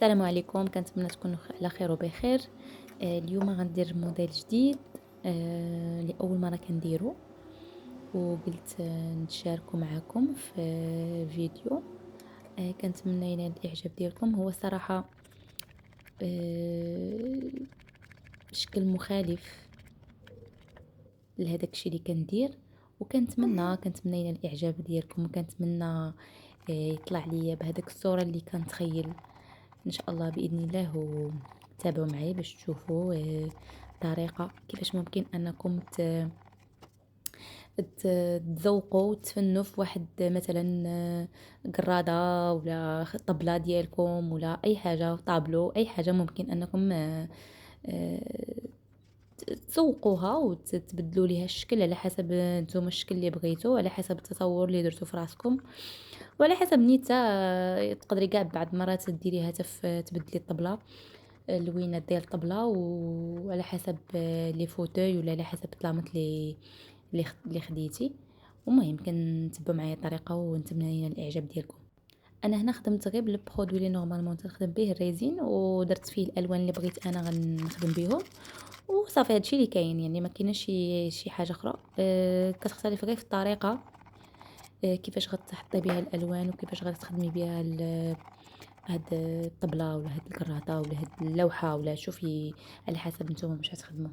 السلام عليكم، كنتمنى تكونوا على خير وبخير. اليوم غندير موديل جديد لأول مرة كنديرو، وقلت نتشاركه معكم في فيديو. كنتمنى ينال الاعجاب ديالكم. هو صراحة آه، شكل مخالف لهداك الشيء اللي كندير، وكنتمنى ينال الاعجاب ديالكم، وكنتمنى يطلع ليا بهذاك الصورة اللي كنتخيل ان شاء الله باذن الله. وتابعوا معي باش تشوفوا طريقه كيفاش ممكن انكم تذوقوا وتفنوا في واحد مثلا قراده ولا طبله ديالكم ولا اي حاجه، طابلو، اي حاجه ممكن انكم آه، تسوقوها وتبدلوا ليها الشكل على حسب نتوما الشكل اللي بغيتو، على حسب التصور اللي درتو في راسكم، وعلى حسب نيتا. تقدري كاع بعض المرات ديريها حتى في تبدلي الطبله، اللوينات ديال الطبله، وعلى حسب لي فوتوي ولا على حسب الطلامط اللي خديتي. المهم كنتبعوا معايا الطريقه ونتمنى الاعجاب ديالكم. انا هنا خدمت غير بالبرودوي اللي نورمالمون تنخدم به، الريزين، ودرت فيه الالوان اللي بغيت انا غنخدم بهم، وصافي هادشي اللي كاين. يعني ما كاينش شي حاجه اخرى. كتختلف غير في الطريقه، كيفاش غتحطي بها الالوان وكيفاش غتخدمي بها هاد الطبله ولا هاد الكراطه ولا هاد اللوحه، ولا شوفي على حسب نتوما باش تخدموا.